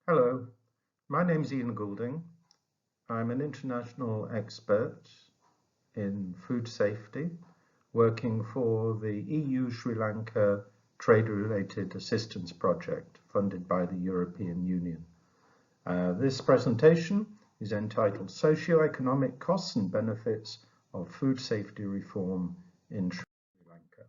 Hello, my name is Ian Goulding. I'm an international expert in food safety, working for the EU Sri Lanka Trade-Related Assistance Project funded by the European Union. This presentation is entitled Socio-Economic Costs and Benefits of Food Safety Reform in Sri Lanka.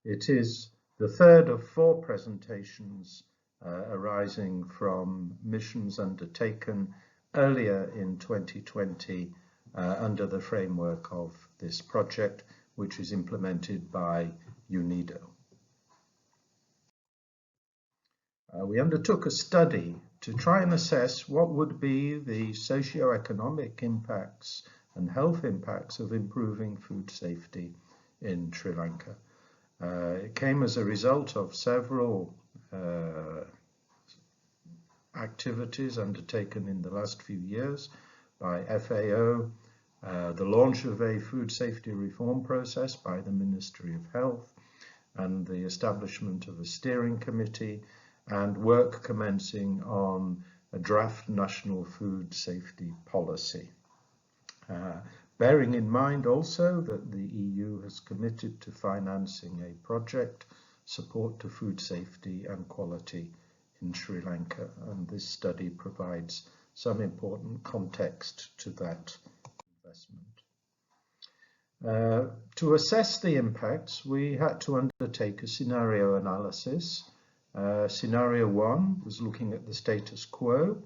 It is the third of four presentations arising from missions undertaken earlier in 2020 under the framework of this project, which is implemented by UNIDO. We undertook a study to try and assess what would be the socio-economic impacts and health impacts of improving food safety in Sri Lanka. It came as a result of several activities undertaken in the last few years by FAO, the launch of a food safety reform process by the Ministry of Health, and the establishment of a steering committee, and work commencing on a draft national food safety policy. Bearing in mind also that the EU has committed to financing a project support to food safety and quality in Sri Lanka, and this study provides some important context to that investment. To assess the impacts, we had to undertake a scenario analysis. Scenario 1 was looking at the status quo,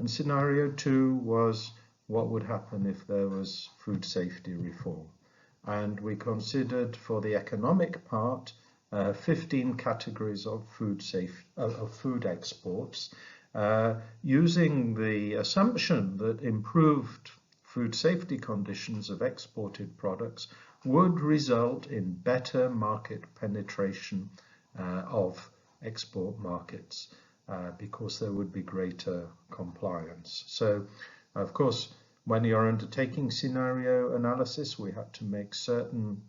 and scenario 2 was what would happen if there was food safety reform. And we considered for the economic part 15 categories of food exports, using the assumption that improved food safety conditions of exported products would result in better market penetration of export markets because there would be greater compliance. So, of course, when you're undertaking scenario analysis, we had to make certain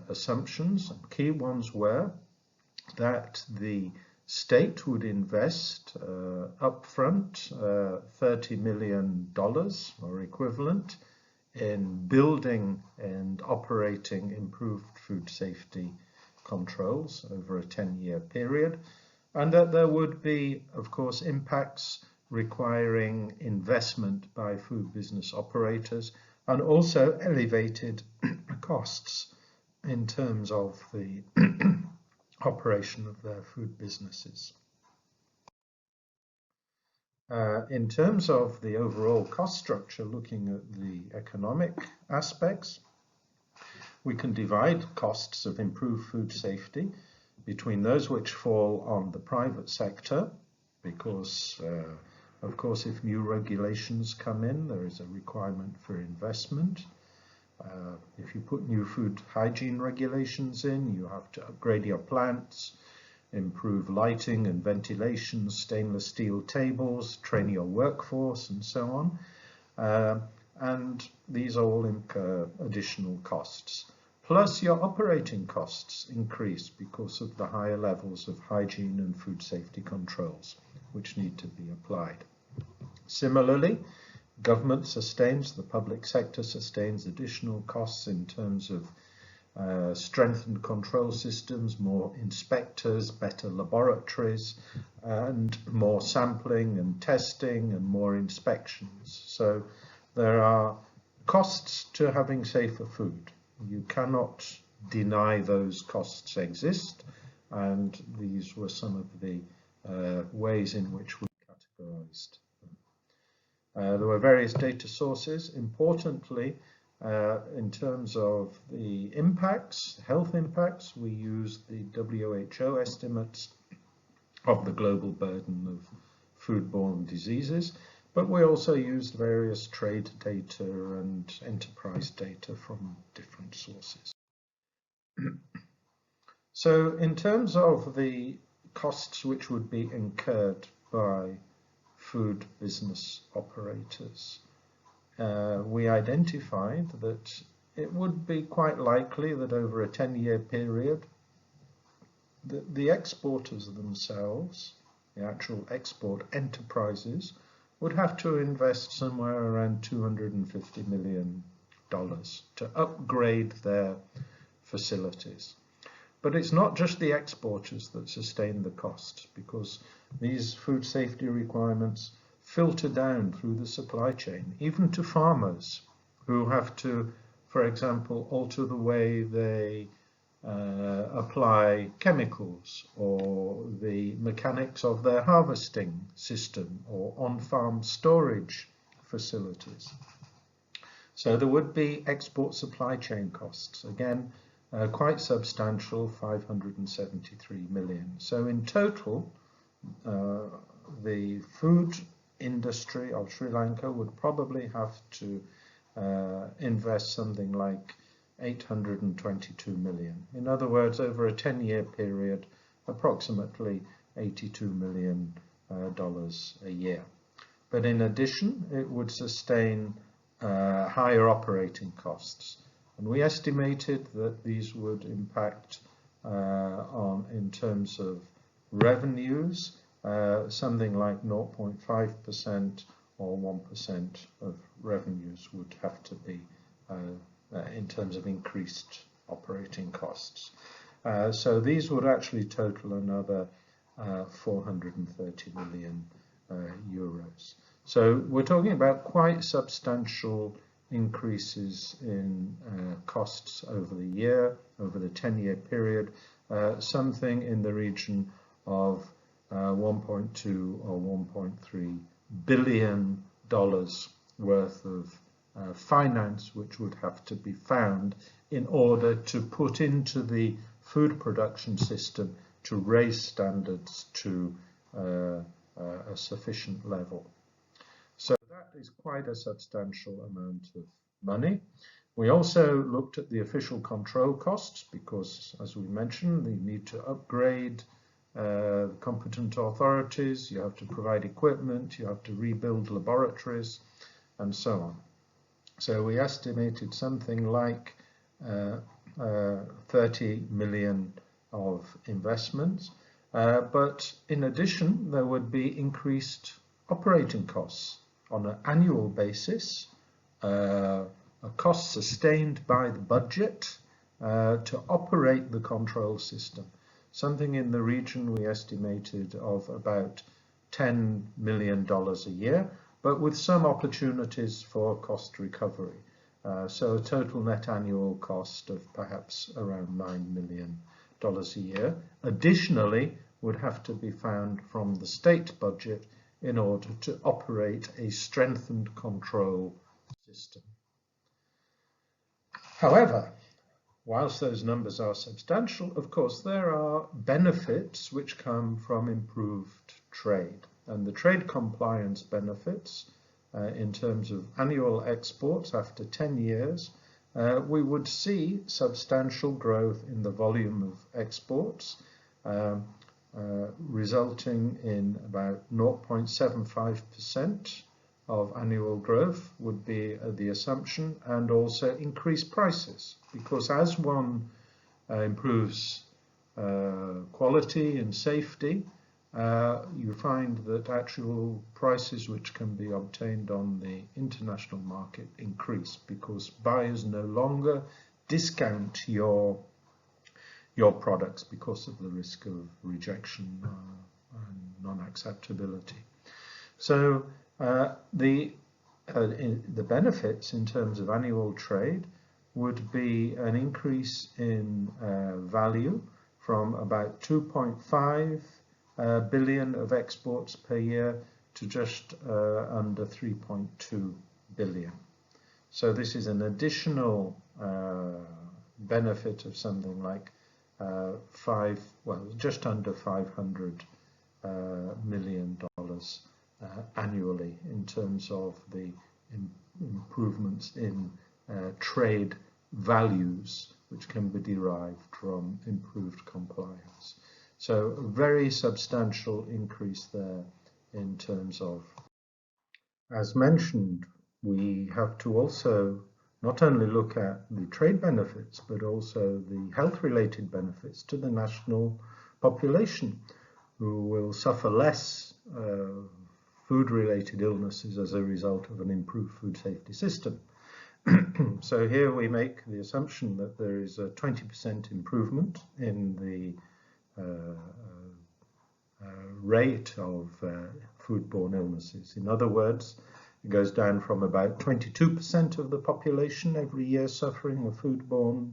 assumptions. Key ones were that the state would invest upfront $30 million or equivalent in building and operating improved food safety controls over a 10-year period, and that there would be, of course, impacts requiring investment by food business operators and also elevated costs in terms of the operation of their food businesses. In terms of the overall cost structure, looking at the economic aspects, we can divide costs of improved food safety between those which fall on the private sector, because of course if new regulations come in, there is a requirement for investment. If you put new food hygiene regulations in, you have to upgrade your plants, improve lighting and ventilation, stainless steel tables, train your workforce, and so on. And these all incur additional costs. Plus your operating costs increase because of the higher levels of hygiene and food safety controls which need to be applied. Similarly, government sustains, the public sector sustains additional costs in terms of strengthened control systems, more inspectors, better laboratories, and more sampling and testing and more inspections. So there are costs to having safer food. You cannot deny those costs exist, and these were some of the ways in which we categorized them. There were various data sources. Importantly, in terms of the impacts, health impacts, we used the WHO estimates of the global burden of foodborne diseases, but we also used various trade data and enterprise data from different sources. So in terms of the costs which would be incurred by food business operators, we identified that it would be quite likely that over a 10-year period, the exporters themselves the actual export enterprises, would have to invest somewhere around $250 million to upgrade their facilities. But it's not just the exporters that sustain the costs, because these food safety requirements filter down through the supply chain, even to farmers who have to, for example, alter the way they apply chemicals, or the mechanics of their harvesting system, or on-farm storage facilities. So there would be export supply chain costs, again, quite substantial, 573 million. So in total, the food industry of Sri Lanka would probably have to invest something like 822 million. In other words, over a 10-year period, approximately $82 million a year. But in addition, it would sustain higher operating costs. And we estimated that these would impact in terms of revenues, something like 0.5% or 1% of revenues would have to be in terms of increased operating costs. So these would actually total another 430 million euros. So we're talking about quite substantial increases in costs over the year, over the 10-year period, something in the region of 1.2 or 1.3 billion dollars worth of finance which would have to be found in order to put into the food production system to raise standards to a sufficient level. So that is quite a substantial amount of money. We also looked at the official control costs because, as we mentioned, they need to upgrade the competent authorities, you have to provide equipment, you have to rebuild laboratories, and so on. So we estimated something like 30 million of investments, but in addition there would be increased operating costs on an annual basis, a cost sustained by the budget to operate the control system. Something in the region we estimated of about $10 million a year, but with some opportunities for cost recovery. So a total net annual cost of perhaps around $9 million a year. Additionally, would have to be found from the state budget in order to operate a strengthened control system. However, whilst those numbers are substantial, of course, there are benefits which come from improved trade. And the trade compliance benefits, in terms of annual exports after 10 years, we would see substantial growth in the volume of exports, resulting in about 0.75% of annual growth would be the assumption, and also increased prices, because as one improves quality and safety, you find that actual prices which can be obtained on the international market increase, because buyers no longer discount your products because of the risk of rejection and non-acceptability. So the benefits in terms of annual trade would be an increase in value from about 2.5 billion of exports per year to just under 3.2 billion. So this is an additional benefit of something like just under $500 million annually in terms of the improvements in trade values which can be derived from improved compliance. So a very substantial increase there in terms of, as mentioned, we have to also not only look at the trade benefits, but also the health-related benefits to the national population. who will suffer less food-related illnesses as a result of an improved food safety system. So here we make the assumption that there is a 20% improvement in the rate of foodborne illnesses. In other words, it goes down from about 22% of the population every year suffering a foodborne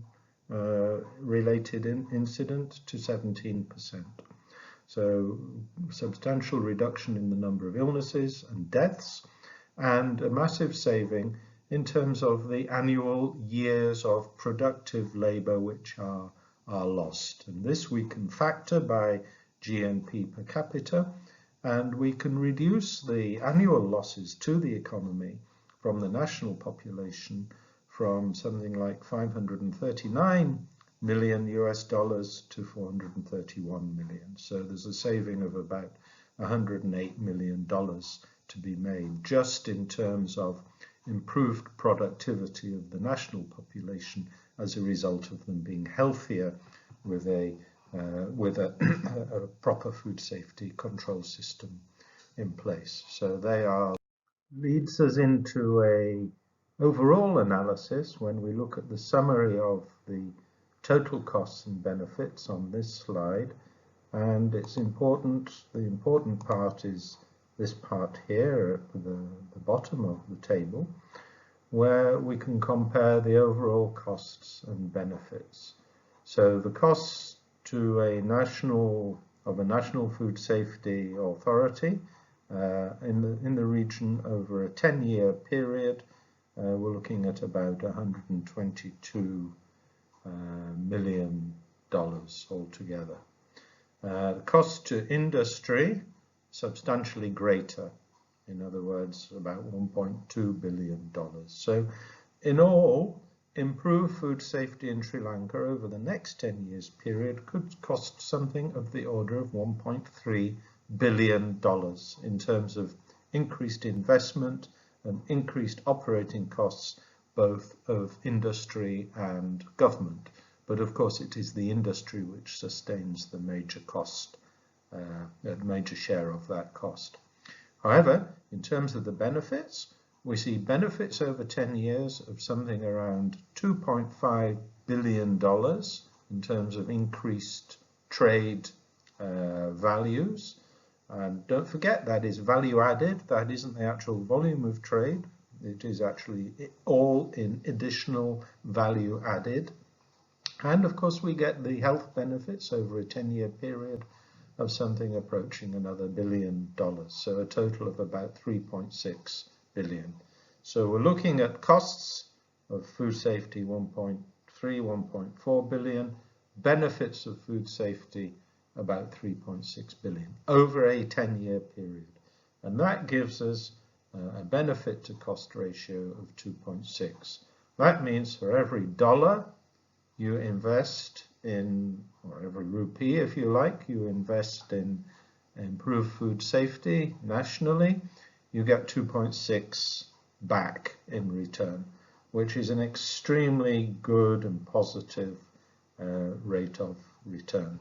related incident to 17%. So substantial reduction in the number of illnesses and deaths, and a massive saving in terms of the annual years of productive labour which are lost. And this we can factor by GNP per capita, and we can reduce the annual losses to the economy from the national population from something like 539 million US dollars to 431 million. So there's a saving of about $108 million to be made just in terms of improved productivity of the national population as a result of them being healthier with a proper food safety control system in place. So leads us into a overall analysis when we look at the summary of the total costs and benefits on this slide. And it's important, the important part is this part here at the bottom of the table, where we can compare the overall costs and benefits. So the costs to a national food safety authority in the region over a 10-year period, we're looking at about $122 million altogether. The cost to industry, substantially greater, in other words, about $1.2 billion. So in all, improved food safety in Sri Lanka over the next 10 years period could cost something of the order of $1.3 billion in terms of increased investment and increased operating costs, both of industry and government. But of course it is the industry which sustains the major cost, a major share of that cost. However, in terms of the benefits, we see benefits over 10 years of something around $2.5 billion in terms of increased trade values. And don't forget, that is value added. That isn't the actual volume of trade. It is actually all in additional value added. And of course, we get the health benefits over a 10-year period of something approaching another $1 billion. So a total of about $3.6 billion. So we're looking at costs of food safety 1.3, 1.4 billion, benefits of food safety about 3.6 billion over a 10-year period. And that gives us a benefit to cost ratio of 2.6. That means for every dollar you invest in, or every rupee if you like, you invest in improved food safety nationally, you get 2.6 back in return, which is an extremely good and positive rate of return.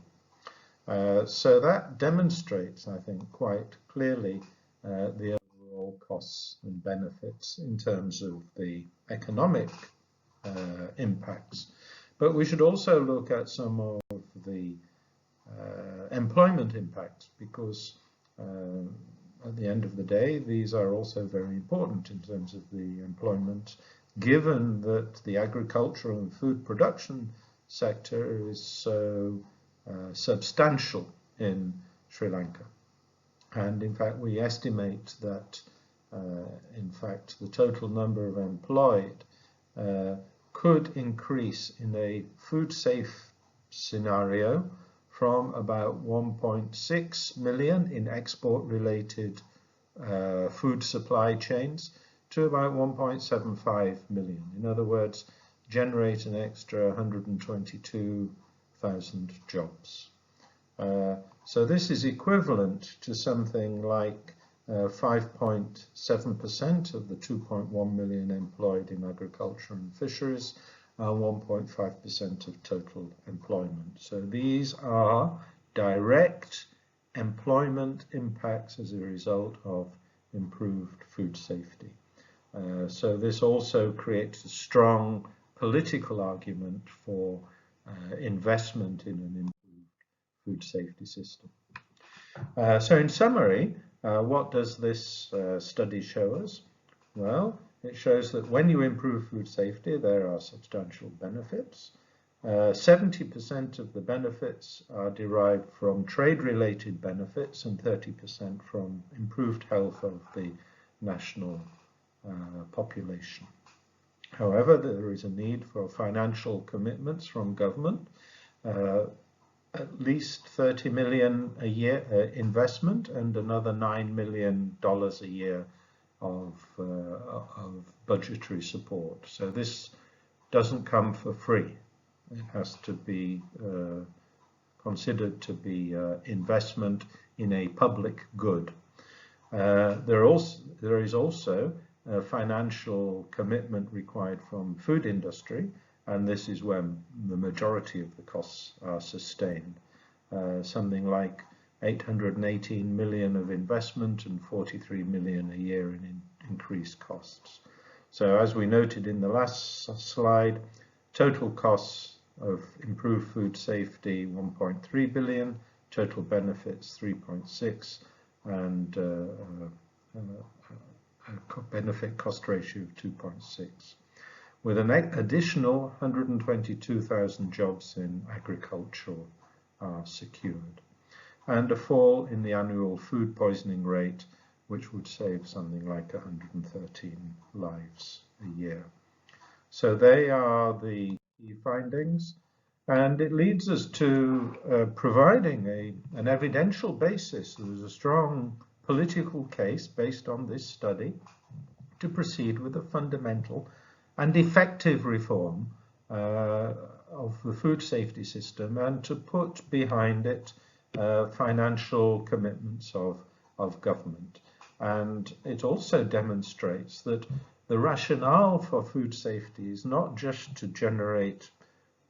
So that demonstrates, I think, quite clearly the overall costs and benefits in terms of the economic impacts. But we should also look at some of the employment impacts, because at the end of the day, these are also very important in terms of the employment, given that the agricultural and food production sector is so substantial in Sri Lanka. And in fact, we estimate that, in fact, the total number of employed could increase in a food safe scenario from about 1.6 million in export related food supply chains to about 1.75 million. In other words, generate an extra 122,000 jobs. So this is equivalent to something like 5.7% of the 2.1 million employed in agriculture and fisheries, and 1.5% of total employment. So these are direct employment impacts as a result of improved food safety. So this also creates a strong political argument for investment in an improved food safety system. So in summary, what does this study show us? Well, it shows that when you improve food safety, there are substantial benefits. 70% of the benefits are derived from trade-related benefits and 30% from improved health of the national population. However, there is a need for financial commitments from government, at least 30 million a year investment and another $9 million a year of budgetary support. So this doesn't come for free. It has to be considered to be investment in a public good. There is also a financial commitment required from food industry, and this is where the majority of the costs are sustained. Something like 818 million of investment and 43 million a year in increased costs. So as we noted in the last slide, total costs of improved food safety 1.3 billion, total benefits 3.6, and a benefit cost ratio of 2.6, with an additional 122,000 jobs in agriculture are secured, and a fall in the annual food poisoning rate, which would save something like 113 lives a year. So they are the key findings, and it leads us to providing an evidential basis. There is a strong political case based on this study to proceed with a fundamental and effective reform of the food safety system, and to put behind it financial commitments of government. And it also demonstrates that the rationale for food safety is not just to generate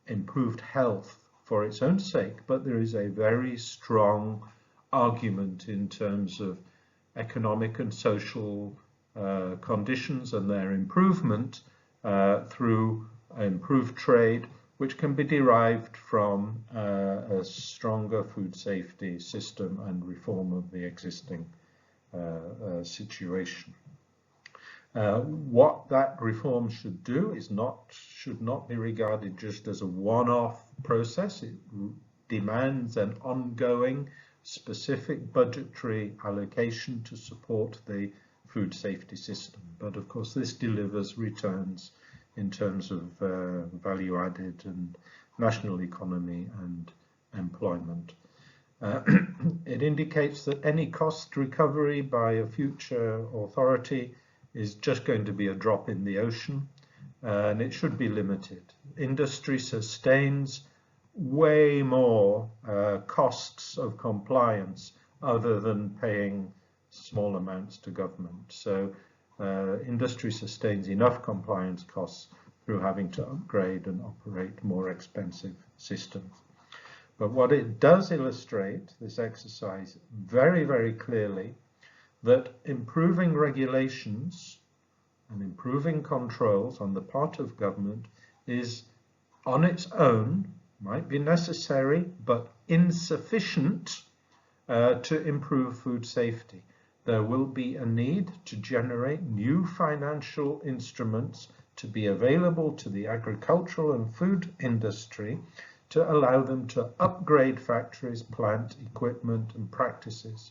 improved health for its own sake, but there is a very strong argument in terms of economic and social conditions and their improvement through improved trade, which can be derived from a stronger food safety system and reform of the existing situation. What that reform should do should not be regarded just as a one-off process. It demands an ongoing specific budgetary allocation to support the food safety system. But of course this delivers returns in terms of value added and national economy and employment. It indicates that any cost recovery by a future authority is just going to be a drop in the ocean, and it should be limited. Industry sustains way more costs of compliance other than paying small amounts to government. So industry sustains enough compliance costs through having to upgrade and operate more expensive systems. But what it does illustrate, this exercise, very, very clearly, that improving regulations and improving controls on the part of government is on its own, might be necessary, but insufficient to improve food safety. There will be a need to generate new financial instruments to be available to the agricultural and food industry to allow them to upgrade factories, plant, equipment and practices.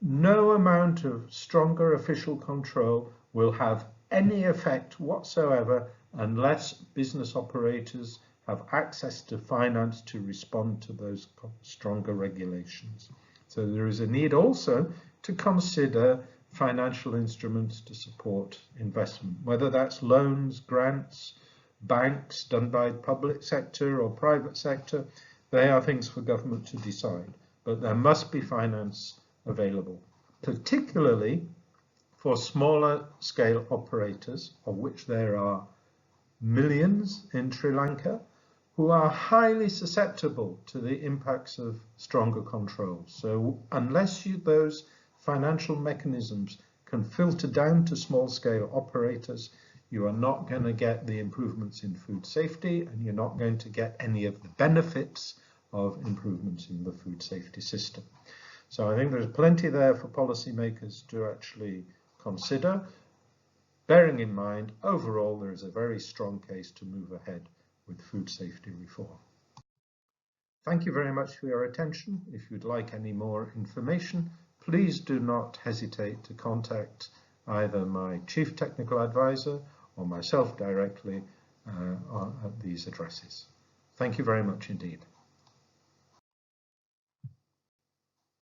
No amount of stronger official control will have any effect whatsoever unless business operators have access to finance to respond to those stronger regulations. So there is a need also to consider financial instruments to support investment, whether that's loans, grants, banks done by public sector or private sector. They are things for government to decide, but there must be finance available, particularly for smaller scale operators, of which there are millions in Sri Lanka, who are highly susceptible to the impacts of stronger controls. So unless those financial mechanisms can filter down to small-scale operators, you are not going to get the improvements in food safety, and you're not going to get any of the benefits of improvements in the food safety system. So I think there's plenty there for policymakers to actually consider, bearing in mind overall there is a very strong case to move ahead with food safety reform. Thank you very much for your attention. If you'd like any more information, please do not hesitate to contact either my Chief Technical Advisor or myself directly at these addresses. Thank you very much indeed.